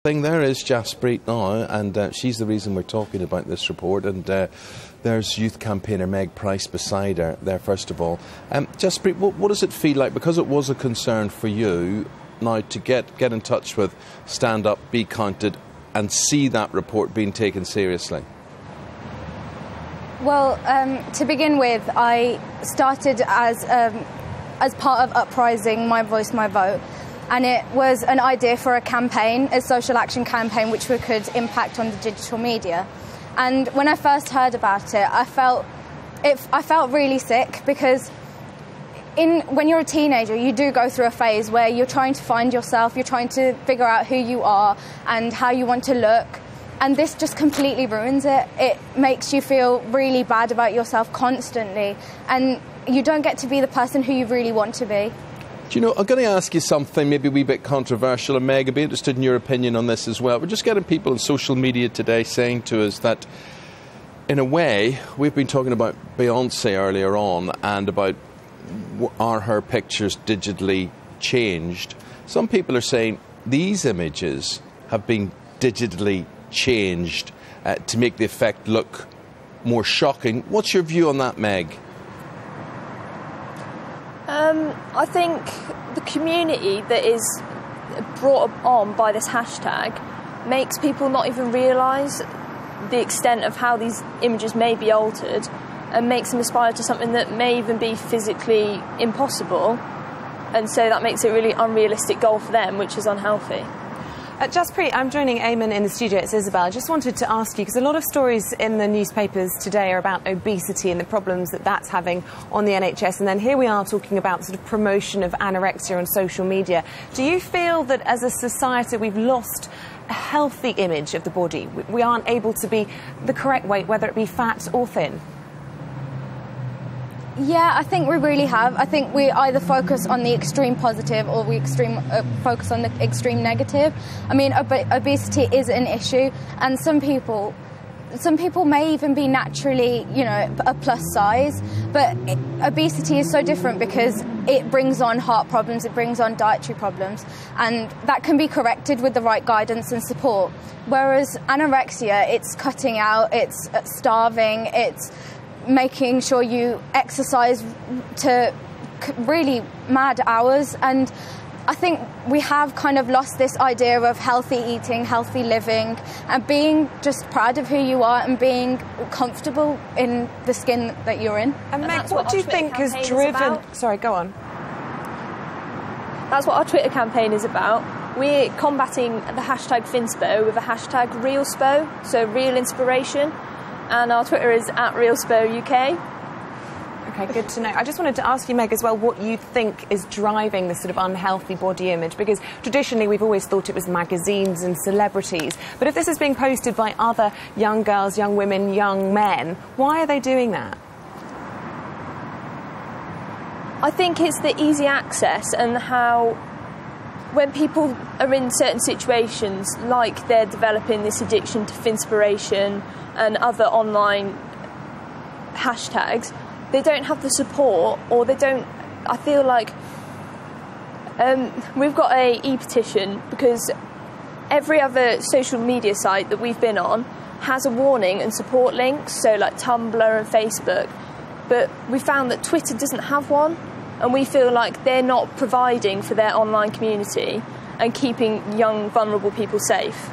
Thing there is Jaspreet now, and she's the reason we're talking about this report, and there's youth campaigner Meg Price beside her there. First of all, Jaspreet, what does it feel like, because it was a concern for you, now to get in touch with Stand Up, Be Counted and see that report being taken seriously? Well, to begin with, I started as part of Uprising, My Voice, My Vote. And it was an idea for a campaign, a social action campaign, which we could impact on the digital media. And when I first heard about it, I felt really sick, because when you're a teenager, you do go through a phase where you're trying to find yourself, you're trying to figure out who you are and how you want to look. And this just completely ruins it. It makes you feel really bad about yourself constantly, and you don't get to be the person who you really want to be. Do you know, I'm going to ask you something maybe a wee bit controversial, and Meg, I'd be interested in your opinion on this as well. We're just getting people on social media today saying to us that, in a way, we've been talking about Beyonce earlier on and about are her pictures digitally changed. Some people are saying these images have been digitally changed to make the effect look more shocking. What's your view on that, Meg? I think the community that is brought on by this hashtag makes people not even realise the extent of how these images may be altered, and makes them aspire to something that may even be physically impossible, and so that makes it a really unrealistic goal for them, which is unhealthy. Jaspreet, I'm joining Eamon in the studio. It's Isabel. I just wanted to ask you, because a lot of stories in the newspapers today are about obesity and the problems that that's having on the NHS, and then here we are talking about sort of promotion of anorexia on social media. Do you feel that as a society we've lost a healthy image of the body? We aren't able to be the correct weight, whether it be fat or thin? Yeah, I think we really have. I think we either focus on the extreme positive or we focus on the extreme negative. I mean, obesity is an issue, and some people may even be naturally, you know, a plus size, but obesity is so different because it brings on heart problems, it brings on dietary problems, and that can be corrected with the right guidance and support. Whereas anorexia, it's cutting out, it's starving, it's making sure you exercise to really mad hours. And I think we have kind of lost this idea of healthy eating, healthy living, and being just proud of who you are and being comfortable in the skin that you're in. And Meg, what do you think has driven... Sorry, go on. That's what our Twitter campaign is about. We're combating the hashtag Thinspo with a hashtag RealSpo, so real inspiration. And our Twitter is @RealSpoUK. OK, good to know. I just wanted to ask you, Meg, as well, what you think is driving this sort of unhealthy body image, because traditionally we've always thought it was magazines and celebrities. But if this is being posted by other young girls, young women, young men, why are they doing that? I think it's the easy access, and how when people are in certain situations, like they're developing this addiction to Thinspiration and other online hashtags, they don't have the support, or they don't... I feel like we've got a e-petition, because every other social media site that we've been on has a warning and support links, so like Tumblr and Facebook, but we found that Twitter doesn't have one, and we feel like they're not providing for their online community and keeping young, vulnerable people safe.